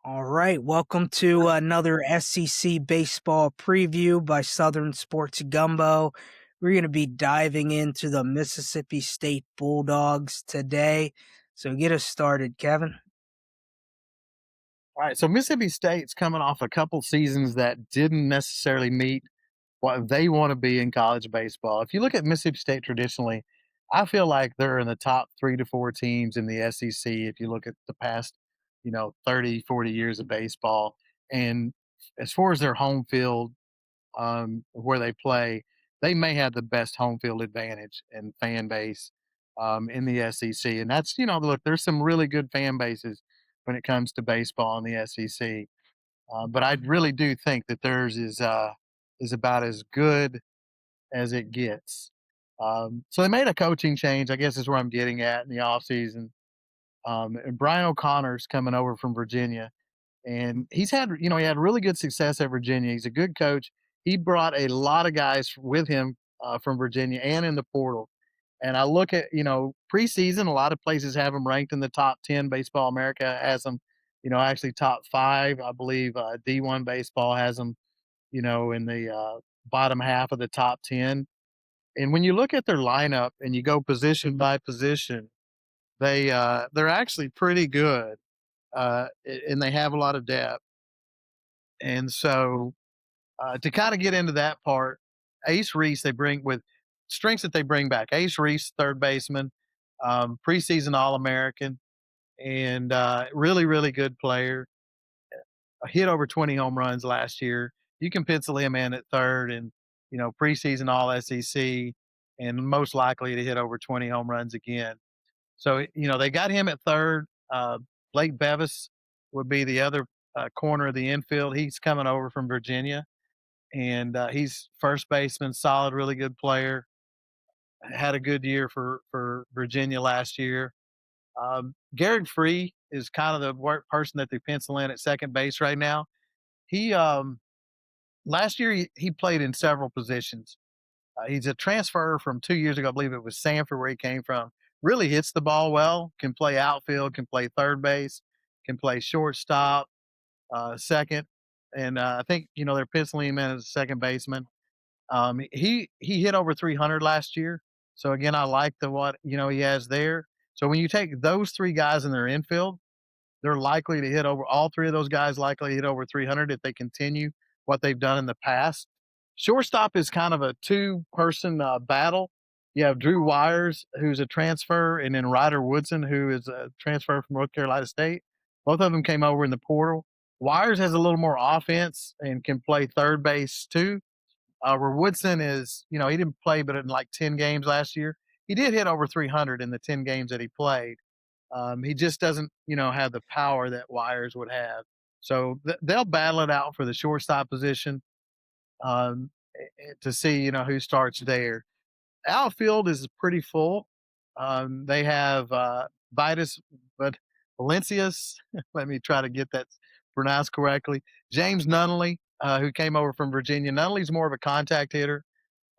All right, welcome to another SEC baseball preview by Southern Sports Gumbo. We're going to be diving into the Mississippi State Bulldogs today. So get us started, Kevin. All right, so Mississippi State's coming off a couple seasons that didn't necessarily meet what they want to be in college baseball. If you look at Mississippi State traditionally, I feel like they're in the top 3 to 4 teams in the SEC. If you look at the past, 30, 40 years of baseball. And as far as their home field, where they play, they may have the best home field advantage and fan base in the SEC. And that's, look, there's some really good fan bases when it comes to baseball in the SEC. But I really do think that theirs is about as good as it gets. So they made a coaching change, I guess is where I'm getting at in the offseason. And Brian O'Connor's coming over from Virginia, and he had really good success at Virginia. He's a good coach. He brought a lot of guys with him from Virginia and in the portal. And I look at, preseason, a lot of places have him ranked in the top 10. Baseball America has them, actually top five. I believe D1 Baseball has them, in the bottom half of the top 10. And when you look at their lineup and you go position by position, they're actually pretty good, and they have a lot of depth. And so to kind of get into that part, Ace Reese they bring with strengths that they bring back. Ace Reese, third baseman, preseason All American, and really really good player. Hit over 20 home runs last year. You can pencil him in at third, and preseason All SEC, and most likely to hit over 20 home runs again. So they got him at third. Blake Bevis would be the other corner of the infield. He's coming over from Virginia, and he's first baseman, solid, really good player. Had a good year for Virginia last year. Garrett Free is kind of the person that they pencil in at second base right now. He last year he played in several positions. He's a transfer from 2 years ago. I believe it was Sanford where he came from. Really hits the ball well. Can play outfield. Can play third base. Can play shortstop, second, and I think they're penciling him in as a second baseman. He hit over 300 last year. So again, I like the what he has there. So when you take those three guys in their infield, they're likely to hit over all three of those guys likely to hit over 300 if they continue what they've done in the past. Shortstop is kind of a two-person battle. You have Drew Wires, who's a transfer, and then Ryder Woodson, who is a transfer from North Carolina State. Both of them came over in the portal. Wires has a little more offense and can play third base too. Where Woodson is, he didn't play but in like 10 games last year. He did hit over 300 in the 10 games that he played. He just doesn't, have the power that Wires would have. So they'll battle it out for the shortstop position um, to see, who starts there. Outfield is pretty full. They have Vitus, but Valencias. Let me try to get that pronounced correctly. James Nunnally, who came over from Virginia. Nunnally's more of a contact hitter.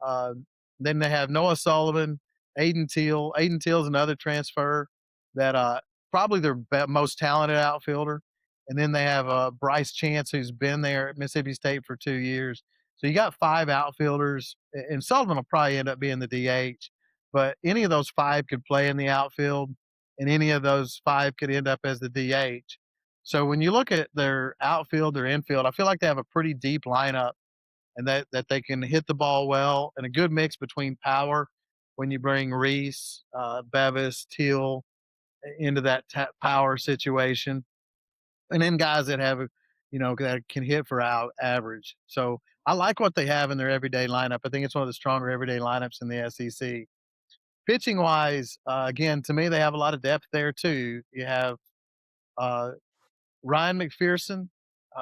Uh, then they have Noah Sullivan, Aiden Teal. Aiden Teal is another transfer that probably their most talented outfielder. And then they have Bryce Chance, who's been there at Mississippi State for 2 years. So you got five outfielders, and Sullivan will probably end up being the DH. But any of those five could play in the outfield, and any of those five could end up as the DH. So when you look at their outfield, their infield, I feel like they have a pretty deep lineup and that they can hit the ball well and a good mix between power when you bring Reese, Bevis, Teal into that power situation, and then guys that have, that can hit for out average. So I like what they have in their everyday lineup. I think it's one of the stronger everyday lineups in the SEC. Pitching wise, again, to me, they have a lot of depth there too. You have uh, Ryan McPherson,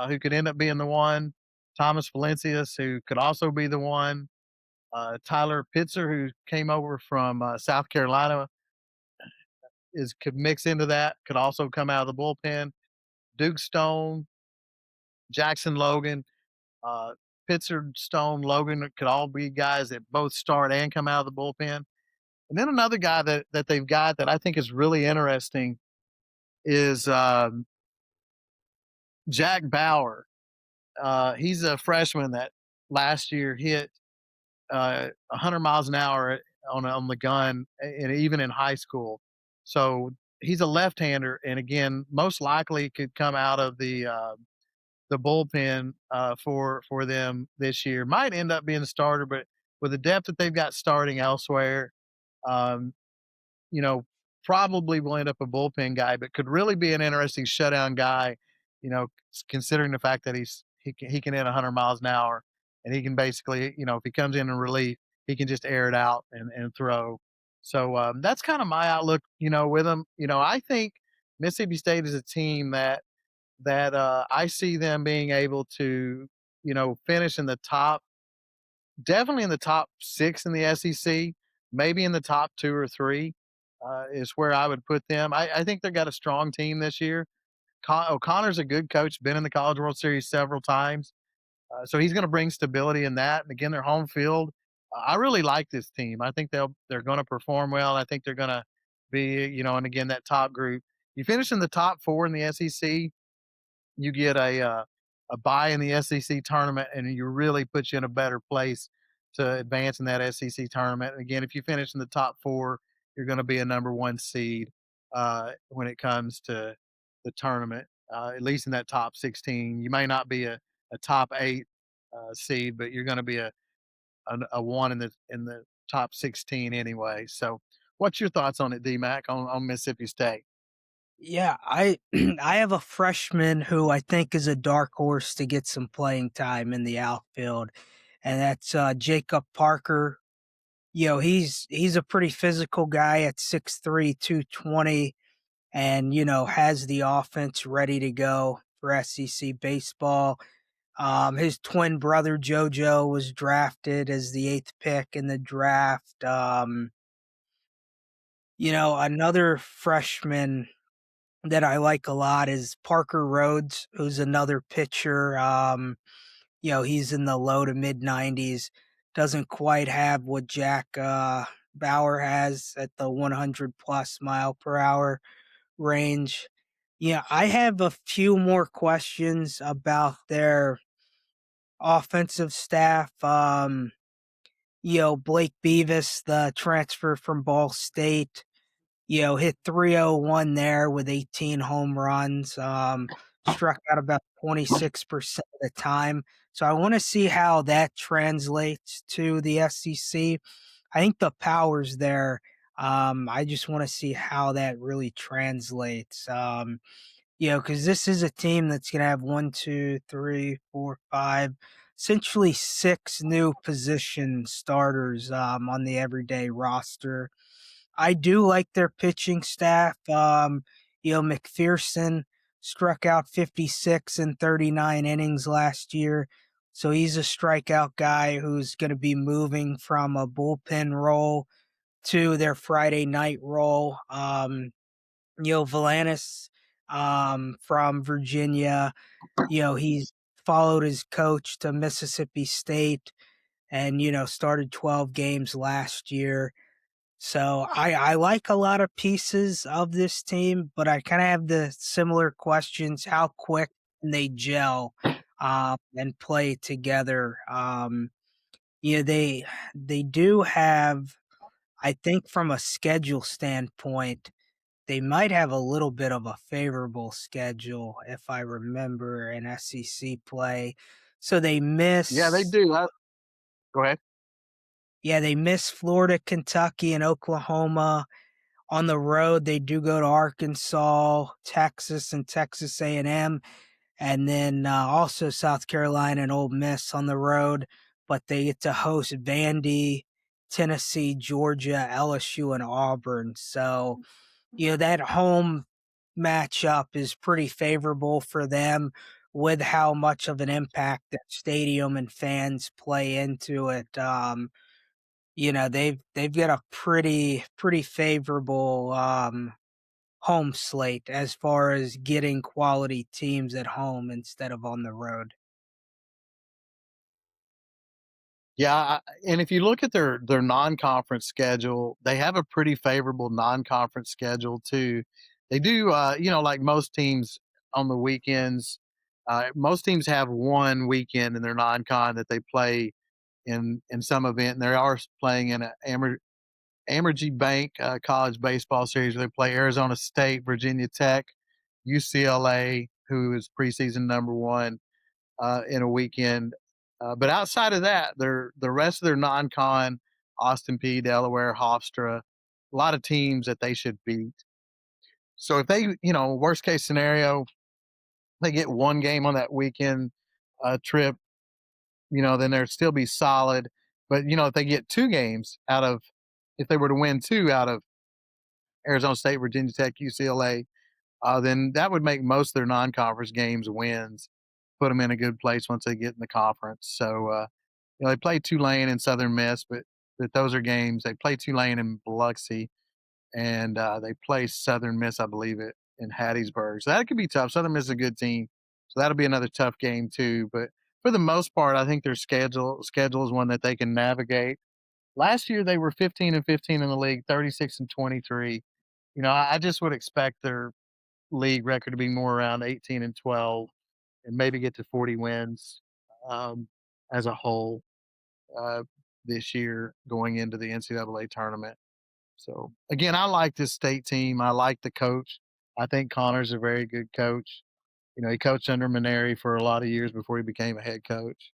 who could end up being the one. Thomas Valencias, who could also be the one. Tyler Pitzer, who came over from South Carolina, could mix into that. Could also come out of the bullpen. Duke Stone, Jackson Logan, Pitzer, Stone, Logan could all be guys that both start and come out of the bullpen. And then another guy that they've got that I think is really interesting is Jack Bauer, he's a freshman that last year hit 100 miles an hour on the gun, and even in high school. So he's a left-hander, and again, most likely could come out of the bullpen for them this year. Might end up being a starter, but with the depth that they've got starting elsewhere, um, you know, probably will end up a bullpen guy, but could really be an interesting shutdown guy. Considering the fact that he can hit 100 miles an hour, and he can basically, if he comes in relief, he can just air it out and throw. So that's kind of my outlook, with him. I think Mississippi State is a team that I see them being able to, finish in the top, definitely in the top 6 in the SEC, maybe in the top 2 or 3, is where I would put them. I think they've got a strong team this year. O'Connor's a good coach, been in the College World Series several times, so he's gonna bring stability in that, and again, their home field. I really like this team. I think they're gonna perform well. I think they're gonna be, and again, that top group. You finish in the top 4 in the SEC, you get a bye in the SEC tournament, and you really put you in a better place to advance in that SEC tournament. And again, if you finish in the top 4, you're going to be a number 1 seed when it comes to the tournament. At least in that top 16, you may not be a top 8 seed, but you're going to be a one in the top 16 anyway. So, what's your thoughts on it, DMAC, on Mississippi State? Yeah, I I have a freshman who I think is a dark horse to get some playing time in the outfield, and that's Jacob Parker. He's a pretty physical guy at 6'3", 220, and has the offense ready to go for SEC baseball. His twin brother JoJo was drafted as the 8th pick in the draft. Another freshman that I like a lot is Parker Rhodes, who's another pitcher. He's in the low to mid 90s. Doesn't quite have what Jack Bauer has at the 100 plus mile per hour range. Yeah, I have a few more questions about their offensive staff. Blake Beavis, the transfer from Ball State, hit 301 there with 18 home runs, struck out about 26% of the time. So I want to see how that translates to the SEC. I think the power's there. I just want to see how that really translates. Because this is a team that's going to have one, two, three, four, five, essentially six new position starters on the everyday roster. I do like their pitching staff. McPherson struck out 56 in 39 innings last year. So he's a strikeout guy who's going to be moving from a bullpen role to their Friday night role. Valanis from Virginia, he's followed his coach to Mississippi State and, started 12 games last year. So I like a lot of pieces of this team, but I kind of have the similar questions. How quick can they gel and play together? They do have, I think, from a schedule standpoint, they might have a little bit of a favorable schedule if I remember in SEC play. So they Yeah, they miss, do. Go ahead. yeah, they miss Florida, Kentucky, and Oklahoma. On the road, they do go to Arkansas, Texas, and Texas A&M, and then also South Carolina and Ole Miss on the road. But they get to host Vandy, Tennessee, Georgia, LSU, and Auburn. So that home matchup is pretty favorable for them with how much of an impact that stadium and fans play into it. They've got a pretty favorable home slate as far as getting quality teams at home instead of on the road. Yeah, and if you look at their non-conference schedule, they have a pretty favorable non-conference schedule too. They do, like most teams on the weekends. Most teams have one weekend in their non-con that they play in some event, and they are playing in an Amergy Bank College Baseball Series. Where they play Arizona State, Virginia Tech, UCLA, who is preseason number one, in a weekend. But outside of that, the rest of their non-con, Austin P, Delaware, Hofstra, a lot of teams that they should beat. So if they, worst case scenario, they get one game on that weekend trip, then they'd still be solid. But if they get two games if they were to win two out of Arizona State, Virginia Tech, UCLA, then that would make most of their non-conference games wins, put them in a good place once they get in the conference. So they play Tulane and Southern Miss, but those are games. They play Tulane in Biloxi, and they play Southern Miss, I believe it, in Hattiesburg. So that could be tough. Southern Miss is a good team, so that'll be another tough game too. But for the most part, I think their schedule is one that they can navigate. Last year they were 15-15 in the league, 36-23. I just would expect their league record to be more around 18-12 and maybe get to 40 wins um, as a whole uh, this year going into the NCAA tournament. So again, I like this state team. I like the coach. I think Connor's a very good coach. He coached under Maneri for a lot of years before he became a head coach.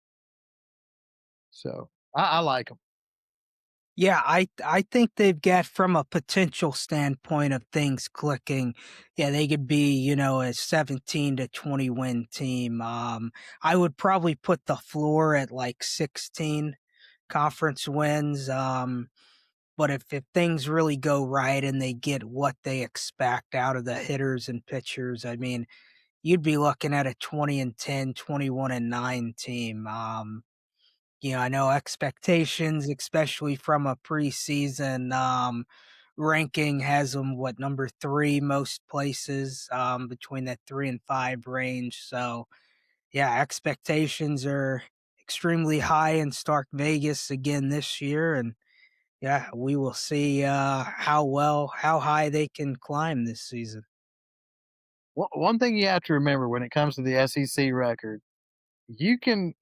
So I like him. Yeah, I think they've got from a potential standpoint of things clicking. Yeah, they could be, a 17 to 20 win team. I would probably put the floor at like 16 conference wins. But if things really go right and they get what they expect out of the hitters and pitchers, I mean, you'd be looking at a 20-10, 21-9 team. I know expectations, especially from a preseason ranking, has them number three most places, between that 3 and 5 range. So yeah, expectations are extremely high in Stark Vegas again this year, and yeah, we will see how high they can climb this season. One thing you have to remember when it comes to the SEC record, you can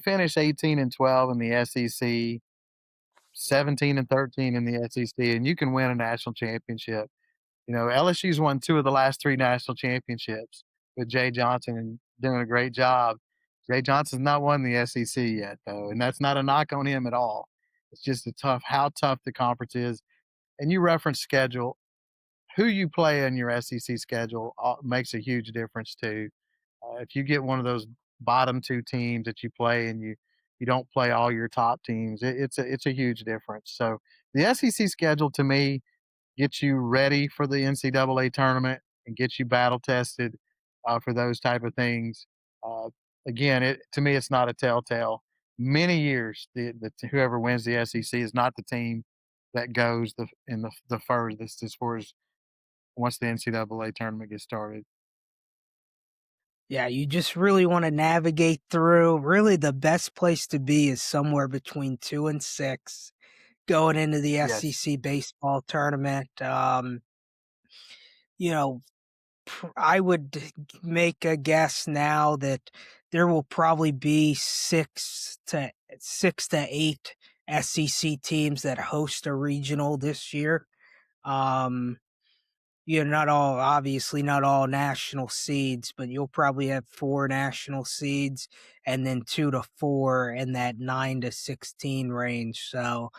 finish 18-12 in the SEC, 17-13 in the SEC, and you can win a national championship. LSU's won two of the last three national championships with Jay Johnson and doing a great job. Jay Johnson's not won the SEC yet, though, and that's not a knock on him at all. It's just how tough the conference is. And you reference schedule. Who you play in your SEC schedule makes a huge difference too. If you get one of those bottom two teams that you play and you don't play all your top teams, it's a huge difference. So the SEC schedule to me gets you ready for the NCAA tournament and gets you battle tested for those type of things. Uh, Again, to me, it's not a telltale. Many years, whoever wins the SEC is not the team that goes the furthest as far as once the NCAA tournament gets started. Yeah, you just really want to navigate through. Really, the best place to be is somewhere between 2 and 6 going into the Yes, SEC baseball tournament. You know, I would make a guess now that there will probably be 6 to 8 SEC teams that host a regional this year. Um, not all, obviously not all national seeds, but you'll probably have 4 national seeds and then 2 to 4 in that 9 to 16 range. So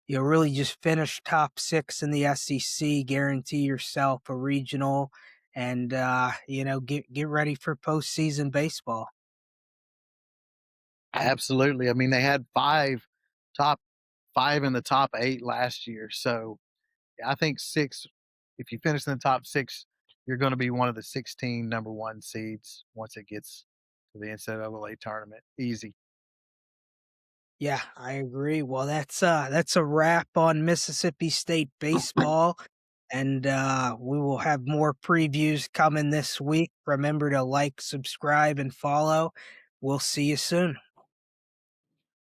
you'll really just finish top 6 in the SEC, guarantee yourself a regional, and get ready for postseason baseball. absolutely. I mean, they had top five in the top eight last year. So yeah, I think six. If you finish in the top six, you're going to be one of the 16 number one seeds once it gets to the NCAA tournament. Easy. Yeah, I agree. Well, that's a wrap on Mississippi State baseball, and we will have more previews coming this week. Remember to like, subscribe, and follow. We'll see you soon.